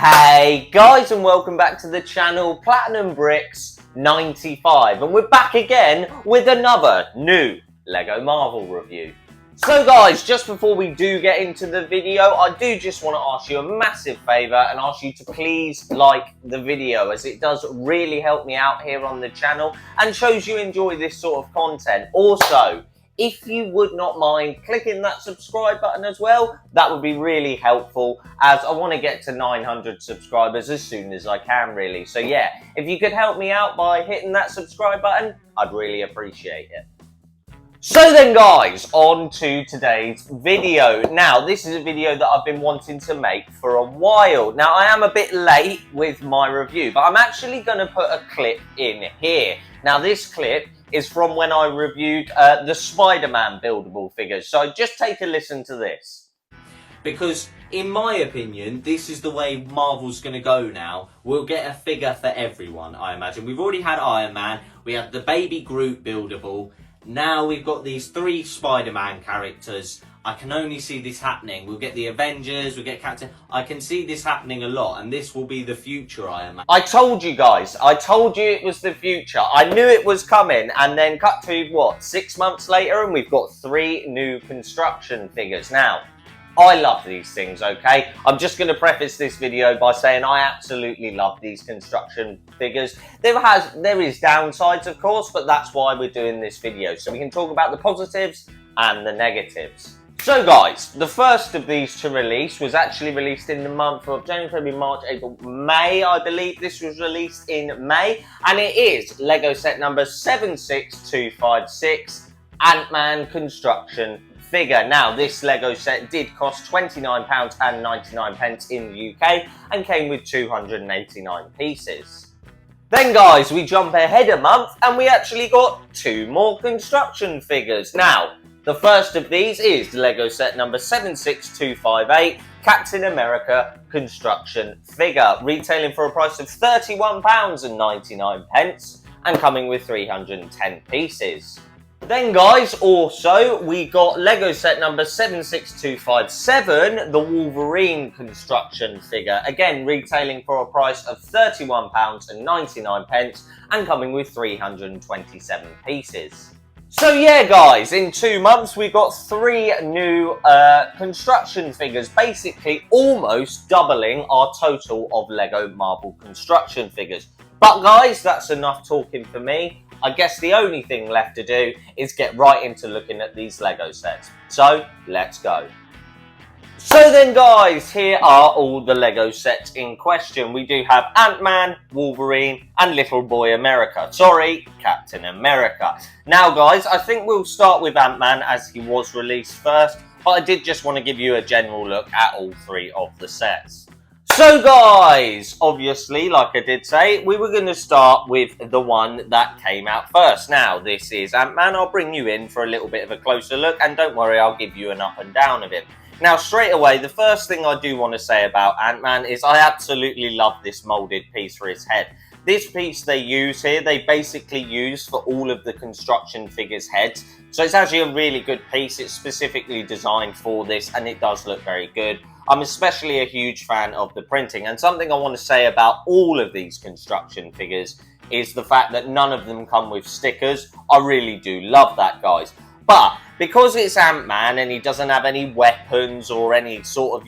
Hey guys, and welcome back to the channel Platinum Bricks 95, and we're back again with another new Lego Marvel review. So guys, just before we do get into the video, I do just want to ask you a massive favour and ask you to please like the video, as it does really help me out here on the channel and shows you enjoy this sort of content. Also, if you would not mind clicking that subscribe button as well, that would be really helpful, as I want to get to 900 subscribers as soon as I can, really. So yeah, if you could help me out by hitting that subscribe button, I'd really appreciate it. So then guys, on to today's video. Now, this is a video that I've been wanting to make for a while. Now, I am a bit late with my review, but I'm actually going to put a clip in here. Now, this clip is from when I reviewed the Spider-Man buildable figures. So just take a listen to this. Because, in my opinion, this is the way Marvel's going to go now. We'll get a figure for everyone, I imagine. We've already had Iron Man, we had the Baby Groot buildable. Now we've got these 3 Spider-Man characters. I can only see this happening. We'll get the Avengers, we'll get Captain... I can see this happening a lot, and this will be the future, I imagine. I told you guys, I told you it was the future. I knew it was coming, and then cut to, what, 6 months later, and we've got 3 new construction figures. Now, I love these things, okay? I'm just going to preface this video by saying I absolutely love these construction figures. There is downsides, of course, but that's why we're doing this video, so we can talk about the positives and the negatives. So guys, the first of these to release was actually released in the month of January, February, March, April, May. I believe this was released in May, and it is Lego set number 76256, AntMan construction figure. Now, this Lego set did cost £29.99 in the UK and came with 289 pieces. Then guys, we jump ahead a month and we actually got 2 more construction figures. Now, the first of these is Lego set number 76258, Captain America construction figure, retailing for a price of £31.99 and coming with 310 pieces. Then guys, also, we got Lego set number 76257, the Wolverine construction figure, again retailing for a price of £31.99 and coming with 327 pieces. So yeah guys, in 2 months we got 3 new construction figures, basically almost doubling our total of Lego Marvel construction figures. But guys, that's enough talking for me. I guess the only thing left to do is get right into looking at these Lego sets. So, let's go. So then guys, here are all the Lego sets in question. We do have Ant-Man, Wolverine, and Little Boy America. Sorry, Captain America. Now guys, I think we'll start with Ant-Man as he was released first, but I did just want to give you a general look at all 3 of the sets. So guys, obviously, like I did say, we were going to start with the one that came out first. Now, this is Ant-Man. I'll bring you in for a little bit of a closer look, and don't worry, I'll give you an up and down of him. Now, straight away, the first thing I do want to say about Ant-Man is I absolutely love this moulded piece for his head. This piece they use here, they basically use for all of the construction figures' heads. So it's actually a really good piece. It's specifically designed for this, and it does look very good. I'm especially a huge fan of the printing, and something I want to say about all of these construction figures is the fact that none of them come with stickers. I really do love that, guys. But because it's Ant-Man and he doesn't have any weapons or any sort of,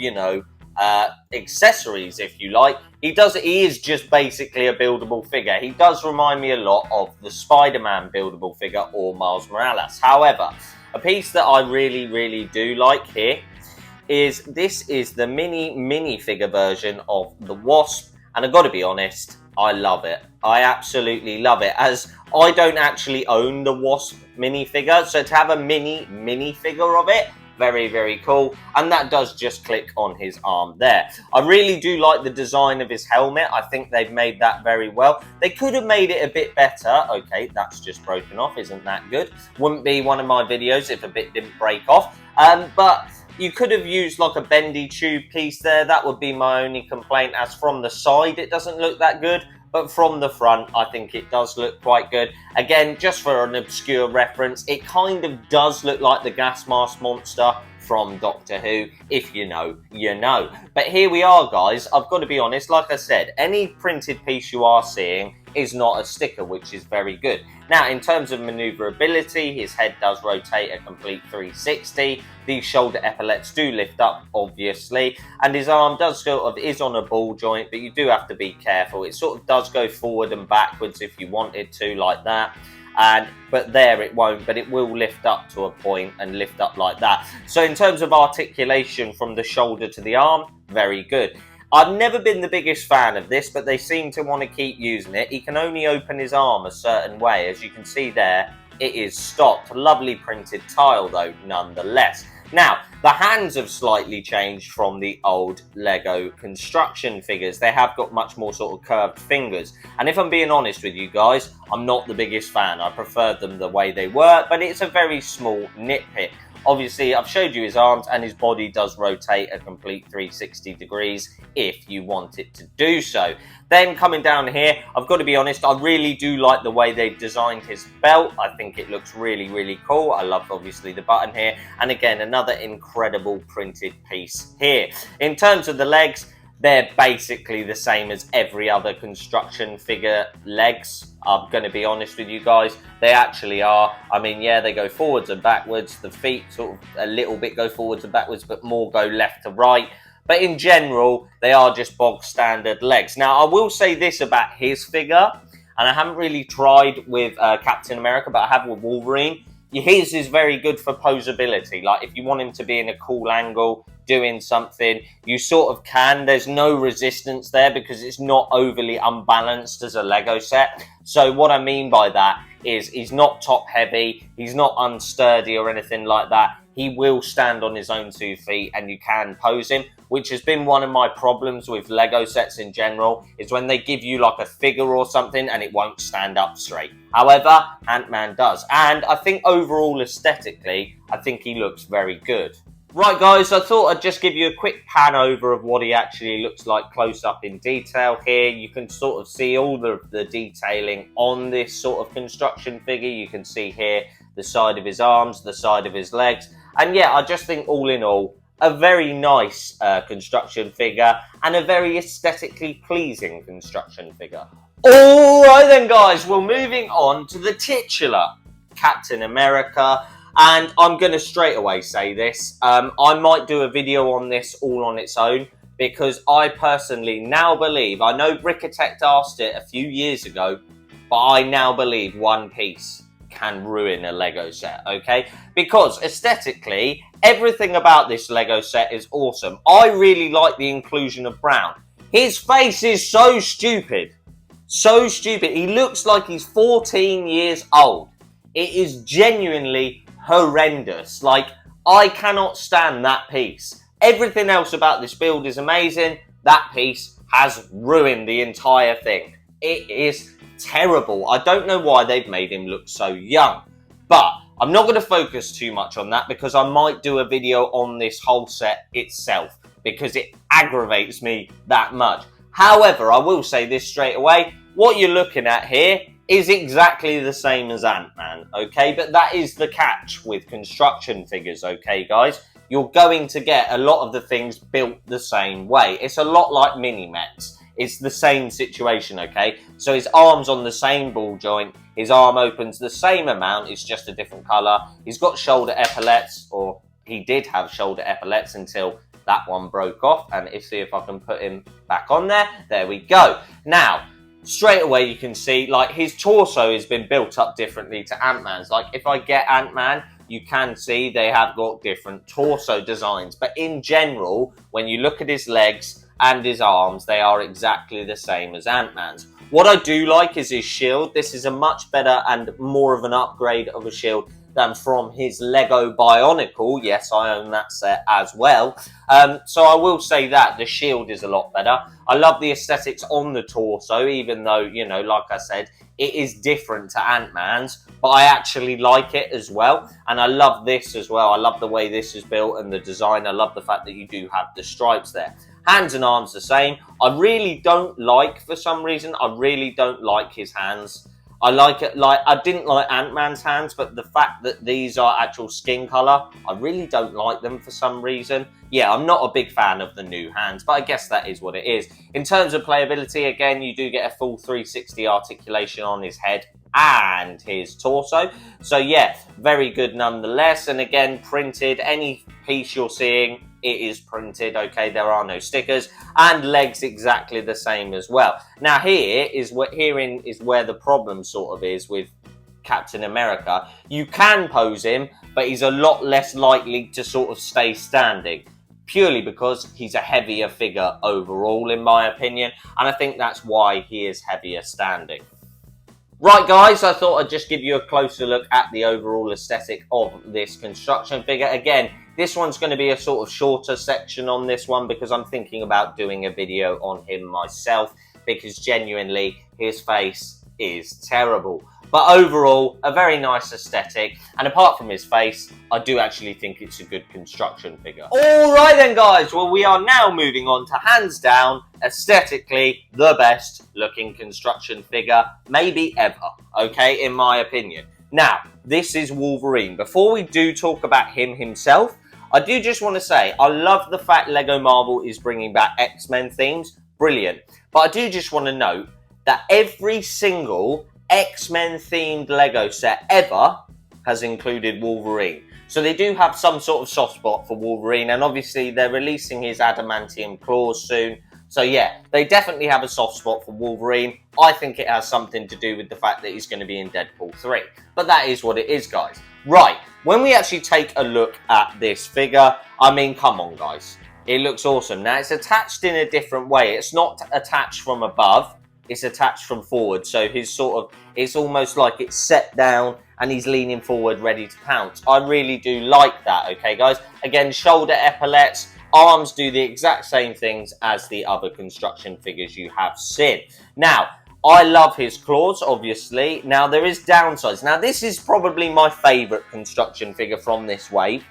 accessories, if you like, he is just basically a buildable figure. He does remind me a lot of the Spider-Man buildable figure or Miles Morales. However, a piece that I really do like here is this is the mini figure version of the Wasp, and I've got to be honest, I love it. I absolutely love it, as I don't actually own the Wasp minifigure, so to have a mini figure of it, very cool, and that does just click on his arm there. I really do like the design of his helmet. I think they've made that very well. They could have made it a bit better. Okay, that's just broken off, isn't that good? Wouldn't be one of my videos if a bit didn't break off, but you could have used like a bendy tube piece there. That would be my only complaint, as from the side it doesn't look that good, but from the front I think it does look quite good. Again, just for an obscure reference, it kind of does look like the gas mask monster from Doctor Who. If you know, you know. But here we are, guys. I've got to be honest, like I said, any printed piece you are seeing is not a sticker, which is very good. Now, in terms of maneuverability, his head does rotate a complete 360. These shoulder epaulets do lift up, obviously, and his arm does sort of is on a ball joint, but you do have to be careful. It sort of does go forward and backwards if you want it to, like that. But there it won't, but it will lift up to a point and lift up like that. So in terms of articulation from the shoulder to the arm, very good. I've never been the biggest fan of this, but they seem to want to keep using it. He can only open his arm a certain way. As you can see there, it is stopped. Lovely printed tile though, nonetheless. Now, the hands have slightly changed from the old Lego construction figures. They have got much more sort of curved fingers. And if I'm being honest with you guys, I'm not the biggest fan. I preferred them the way they were, but it's a very small nitpick. Obviously, I've showed you his arms and his body does rotate a complete 360 degrees if you want it to do so. Then coming down here, I've got to be honest, I really do like the way they've designed his belt. I think it looks really, really cool. I love, obviously, the button here. And again, another incredible printed piece here. In terms of the legs, they're basically the same as every other construction figure legs. I'm going to be honest with you guys. They actually are. I mean, yeah, they go forwards and backwards. The feet sort of a little bit go forwards and backwards, but more go left to right. But in general, they are just bog standard legs. Now, I will say this about his figure, and I haven't really tried with Captain America, but I have with Wolverine. His is very good for posability. Like, if you want him to be in a cool angle, doing something, you sort of can. There's no resistance there because it's not overly unbalanced as a Lego set. So what I mean by that is he's not top heavy, he's not unsturdy or anything like that. He will stand on his own 2 feet and you can pose him, which has been one of my problems with Lego sets in general, is when they give you like a figure or something and it won't stand up straight. However, Ant-Man does. And I think overall aesthetically, I think he looks very good. Right guys, I thought I'd just give you a quick pan over of what he actually looks like close up in detail here. You can sort of see all the detailing on this sort of construction figure. You can see here the side of his arms, the side of his legs. And yeah, I just think all in all, a very nice construction figure and a very aesthetically pleasing construction figure. Alright then guys, well moving on to the titular Captain America. And I'm going to straight away say this, I might do a video on this all on its own, because I personally now believe, I know Brickitect asked it a few years ago, but I now believe one piece can ruin a Lego set, okay? Because aesthetically, everything about this Lego set is awesome. I really like the inclusion of brown. His face is so stupid. So stupid. He looks like he's 14 years old. It is genuinely horrendous. Like, I cannot stand that piece. Everything else about this build is amazing. That piece has ruined the entire thing. It is terrible. I don't know why they've made him look so young, but I'm not going to focus too much on that because I might do a video on this whole set itself because it aggravates me that much. However, I will say this straight away. What you're looking at here is exactly the same as Ant-Man, okay? But that is the catch with construction figures, okay, guys? You're going to get a lot of the things built the same way. It's a lot like mini-mechs. It's the same situation, okay? So his arm's on the same ball joint. His arm opens the same amount. It's just a different colour. He's got shoulder epaulets, or he did have shoulder epaulets until that one broke off. And let's see if I can put him back on there. There we go. Now, straight away you can see, like, his torso has been built up differently to Ant-Man's. Like, if I get Ant-Man, you can see they have got different torso designs. But in general, when you look at his legs and his arms, they are exactly the same as Ant-Man's. What I do like is his shield. This is a much better and more of an upgrade of a shield than from his Lego Bionicle. Yes, I own that set as well. So I will say that the shield is a lot better. I love the aesthetics on the torso, even though, you know, like I said, it is different to Ant-Man's, but I actually like it as well. And I love this as well. I love the way this is built and the design. I love the fact that you do have the stripes there. Hands and arms the same. I really don't like, for some reason, I really don't like his hands. I like it. Like, I didn't like Ant-Man's hands, but the fact that these are actual skin color, I really don't like them for some reason. Yeah, I'm not a big fan of the new hands, but I guess that is what it is. In terms of playability, again, you do get a full 360 articulation on his head and his torso. So yeah, very good nonetheless. And again, printed, any piece you're seeing, it is printed, okay? There are no stickers, and legs exactly the same as well. Now herein is where the problem sort of is with Captain America. You can pose him, but he's a lot less likely to sort of stay standing, purely because he's a heavier figure overall, in my opinion, and I think that's why he is heavier standing. Right, guys, I thought I'd just give you a closer look at the overall aesthetic of this construction figure. Again, this one's going to be a sort of shorter section on this one because I'm thinking about doing a video on him myself, because genuinely his face is terrible. But overall, a very nice aesthetic, and apart from his face, I do actually think it's a good construction figure. Alright then, guys, well, we are now moving on to, hands down, aesthetically, the best looking construction figure maybe ever, okay, in my opinion. Now, this is Wolverine. Before we do talk about him himself, I do just want to say, I love the fact Lego Marvel is bringing back X-Men themes, brilliant. But I do just want to note that every single X-Men themed Lego set ever has included Wolverine. So they do have some sort of soft spot for Wolverine, and obviously they're releasing his adamantium claws soon. So yeah, they definitely have a soft spot for Wolverine. I think it has something to do with the fact that he's going to be in Deadpool 3. But that is what it is, guys. Right, when we actually take a look at this figure, I mean, come on, guys. It looks awesome. Now, it's attached in a different way. It's not attached from above. It's attached from forward, so his sort of, it's almost like it's set down and he's leaning forward ready to pounce. I really do like that, okay, guys? Again, shoulder epaulets, arms do the exact same things as the other construction figures you have seen. Now, I love his claws, obviously. Now, there is downsides. Now, this is probably my favourite construction figure from this wave.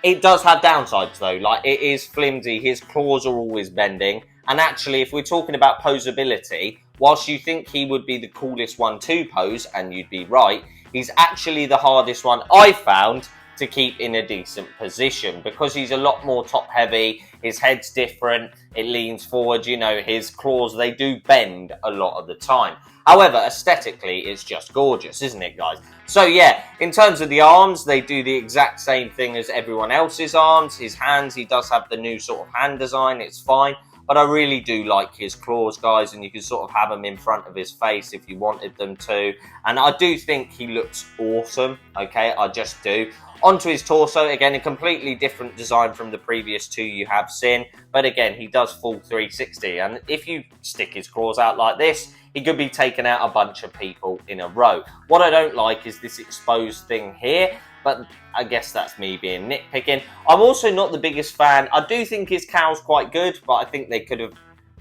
It does have downsides, though. Like, it is flimsy. His claws are always bending. And actually, if we're talking about posability, whilst you think he would be the coolest one to pose, and you'd be right, he's actually the hardest one I found to keep in a decent position, because he's a lot more top heavy, his head's different, it leans forward, you know, his claws, they do bend a lot of the time. However, aesthetically, it's just gorgeous, isn't it, guys? So yeah, in terms of the arms, they do the exact same thing as everyone else's arms. His hands, he does have the new sort of hand design, it's fine. But I really do like his claws, guys, and you can sort of have them in front of his face if you wanted them to. And I do think he looks awesome, okay? I just do. Onto his torso, again, a completely different design from the previous two you have seen. But again, he does full 360. And if you stick his claws out like this, he could be taking out a bunch of people in a row. What I don't like is this exposed thing here. But I guess that's me being nitpicking. I'm also not the biggest fan. I do think his cow's quite good, but I think they could have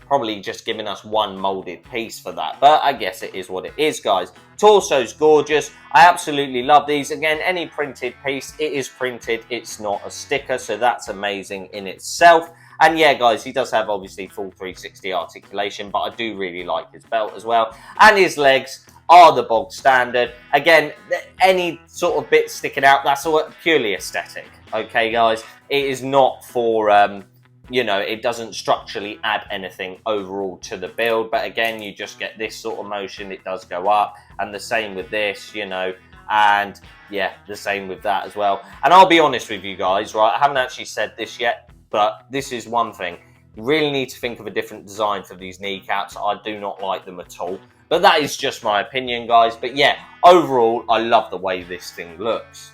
probably just given us one moulded piece for that. But I guess it is what it is, guys. Torso's gorgeous. I absolutely love these. Again, any printed piece, it is printed. It's not a sticker, so that's amazing in itself. And yeah, guys, he does have obviously full 360 articulation, but I do really like his belt as well. And his legs are the bog standard. Again, any sort of bit sticking out, that's all purely aesthetic. Okay, guys? It is not for, you know, it doesn't structurally add anything overall to the build. But again, you just get this sort of motion. It does go up. And the same with this, you know. And yeah, the same with that as well. And I'll be honest with you guys, right? I haven't actually said this yet, but this is one thing. You really need to think of a different design for these kneecaps. I do not like them at all. But that is just my opinion, guys. But yeah, overall, I love the way this thing looks.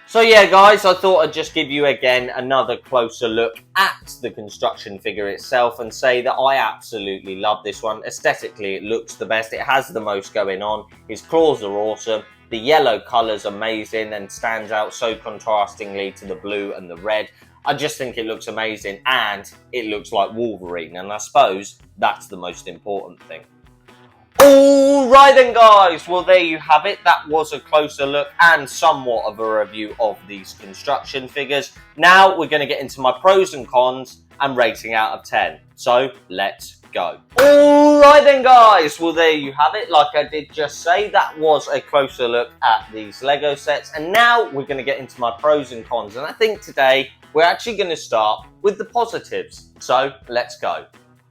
So yeah, guys, I thought I'd just give you, again, another closer look at the construction figure itself and say that I absolutely love this one. Aesthetically, it looks the best. It has the most going on. His claws are awesome. The yellow colour's amazing and stands out so contrastingly to the blue and the red. I just think it looks amazing, and it looks like Wolverine. And I suppose that's the most important thing. Alright then, guys, well there you have it. That was a closer look and somewhat of a review of these construction figures. Now we're going to get into my pros and cons and rating out of 10. So let's go. Alright then guys, well there you have it. Like I did just say, that was a closer look at these Lego sets, and now we're going to get into my pros and cons, and I think today we're actually going to start with the positives. So let's go.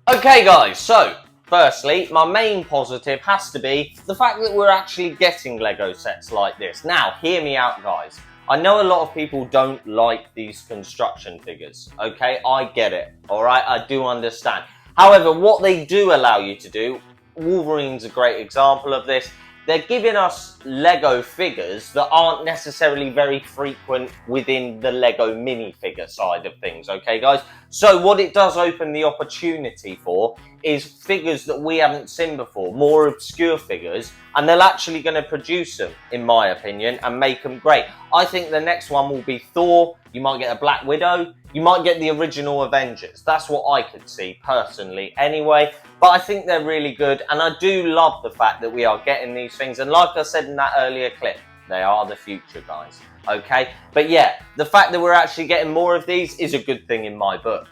Okay guys, so firstly, my main positive has to be the fact that we're actually getting Lego sets like this. Now, hear me out guys. I know a lot of people don't like these construction figures, okay? I get it, alright? I do understand. However, what they do allow you to do, Wolverine's a great example of this, they're giving us Lego figures that aren't necessarily very frequent within the Lego minifigure side of things, okay guys? So what it does open the opportunity for is figures that we haven't seen before, more obscure figures, and they're actually going to produce them, in my opinion, and make them great. I think the next one will be Thor, you might get a Black Widow, you might get the original Avengers. That's what I could see, personally, anyway. But I think they're really good, and I do love the fact that we are getting these things. And like I said in that earlier clip, they are the future, guys, okay? But yeah, the fact that we're actually getting more of these is a good thing in my book.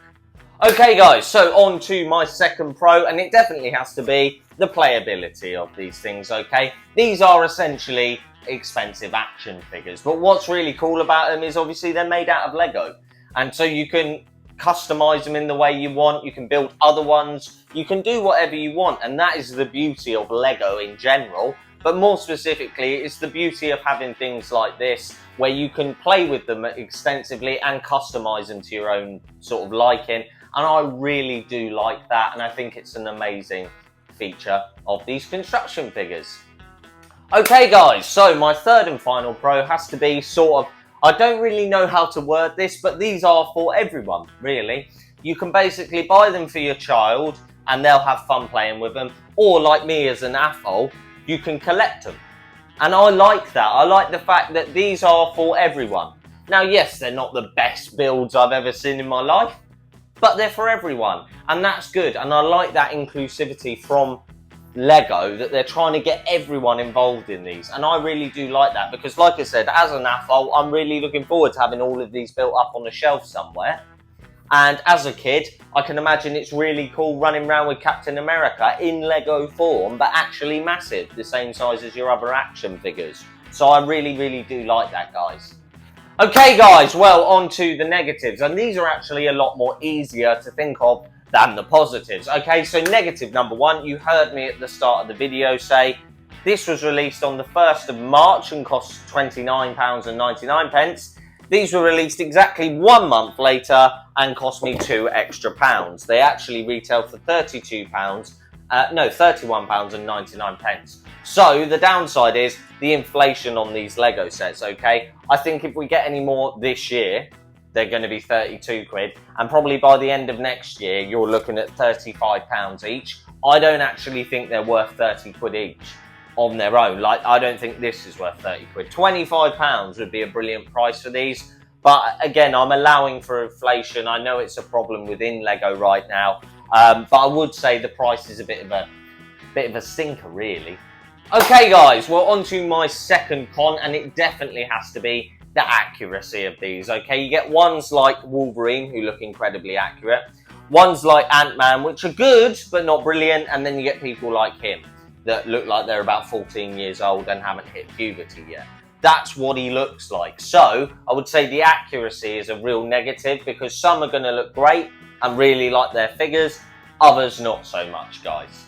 Okay, guys, so on to my second pro, and it definitely has to be the playability of these things, okay? These are essentially expensive action figures, but what's really cool about them is obviously they're made out of Lego. And so you can customize them in the way you want, you can build other ones, you can do whatever you want, and that is the beauty of Lego in general. But more specifically, it's the beauty of having things like this, where you can play with them extensively and customize them to your own sort of liking. And I really do like that, and I think it's an amazing feature of these construction figures. Okay guys, so my third and final pro has to be sort of, I don't really know how to word this, but these are for everyone, really. You can basically buy them for your child and they'll have fun playing with them. Or like me as an AFOL, you can collect them. And I like that. I like the fact that these are for everyone. Now, yes, they're not the best builds I've ever seen in my life, but they're for everyone. And that's good. And I like that inclusivity from Lego, that they're trying to get everyone involved in these, and I really do like that, because like I said, as an AFOL, I'm really looking forward to having all of these built up on a shelf somewhere. And as a kid, I can imagine it's really cool running around with Captain America in Lego form, but actually massive, the same size as your other action figures. So I really do like that, guys. Okay guys, well, on to the negatives, and these are actually a lot more easier to think of than the positives. Okay, so negative number one, you heard me at the start of the video say this was released on the 1st of March and cost £29.99. These were released exactly 1 month later and cost me £2 extra. They actually retail for £31.99. So the downside is the inflation on these Lego sets, okay? I think if we get any more this year, they're going to be 32 quid, and probably by the end of next year you're looking at £35 each. I don't actually think they're worth 30 quid each on their own. Like, I don't think this is worth 30 quid. £25 would be a brilliant price for these, but again, I'm allowing for inflation. I know it's a problem within Lego right now, but I would say the price is a bit of a stinker, really. Okay guys, well, on to my second con, and it definitely has to be the accuracy of these, okay? You get ones like Wolverine, who look incredibly accurate, ones like AntMan, which are good, but not brilliant, and then you get people like him, that look like they're about 14 years old and haven't hit puberty yet. That's what he looks like. So, I would say the accuracy is a real negative, because some are going to look great and really like their figures, others not so much, guys.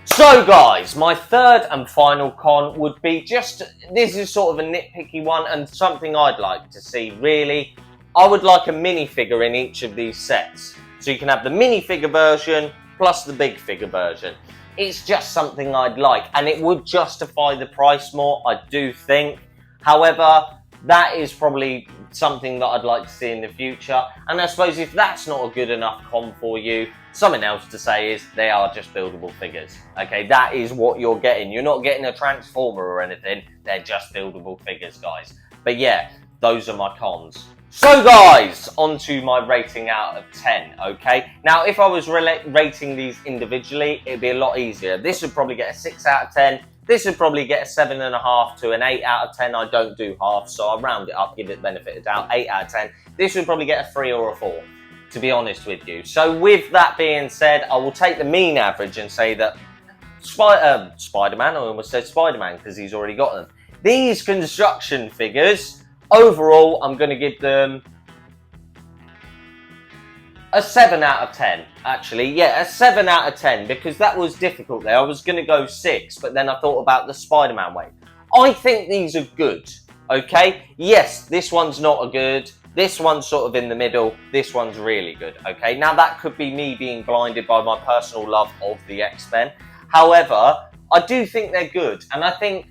So guys, my third and final con would be just, this is sort of a nitpicky one and something I'd like to see really. I would like a minifigure in each of these sets. So you can have the minifigure version plus the big figure version. It's just something I'd like, and it would justify the price more, I do think. However, that is probably something that I'd like to see in the future. And I suppose if that's not a good enough con for you, something else to say is they are just buildable figures. Okay, that is what you're getting. You're not getting a transformer or anything. They're just buildable figures, guys. But yeah, those are my cons. So guys, on to my rating out of 10, okay? Now, if I was rating these individually, it'd be a lot easier. This would probably get a 6 out of 10. This would probably get a 7.5 to an 8 out of 10. I don't do half, so I'll round it up, give it the benefit of doubt. 8 out of 10. This would probably get a 3 or a 4. to be honest with you. So with that being said, I will take the mean average and say that Spider-Man, I almost said Spider-Man because he's already got them. These construction figures, overall, I'm going to give them a 7 out of 10, actually. Yeah, a 7 out of 10, because that was difficult there. I was going to go 6, but then I thought about the Spider-Man way. I think these are good, okay? Yes, this one's not a good. This one's sort of in the middle. This one's really good, okay? Now, that could be me being blinded by my personal love of the X-Men. However, I do think they're good, and I think,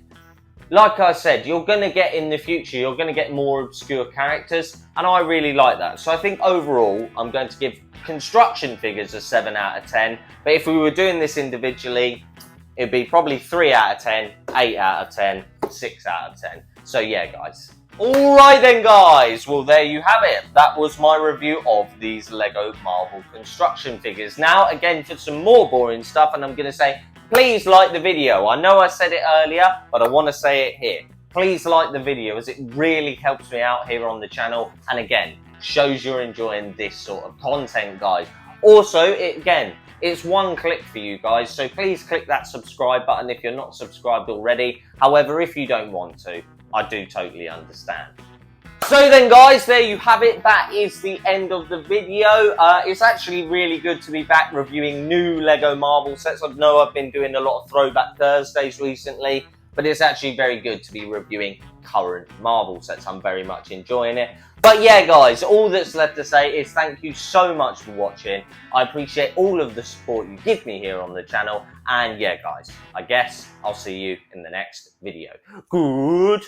like I said, you're going to get in the future, you're going to get more obscure characters, and I really like that. So I think overall, I'm going to give construction figures a 7 out of 10. But if we were doing this individually, it'd be probably 3 out of 10, 8 out of 10, 6 out of 10. So yeah, guys. Alright then, guys. Well, there you have it. That was my review of these Lego Marvel construction figures. Now, again, for some more boring stuff, and I'm going to say, please like the video. I know I said it earlier, but I want to say it here. Please like the video, as it really helps me out here on the channel. And again, shows you're enjoying this sort of content, guys. Also, it's one click for you guys. So please click that subscribe button if you're not subscribed already. However, if you don't want to, I do totally understand. So then, guys, there you have it. That is the end of the video. It's actually really good to be back reviewing new Lego Marvel sets. I know I've been doing a lot of Throwback Thursdays recently, but it's actually very good to be reviewing current Marvel sets. I'm very much enjoying it. But yeah, guys, all that's left to say is thank you so much for watching. I appreciate all of the support you give me here on the channel. And yeah, guys, I guess I'll see you in the next video. Goodbye.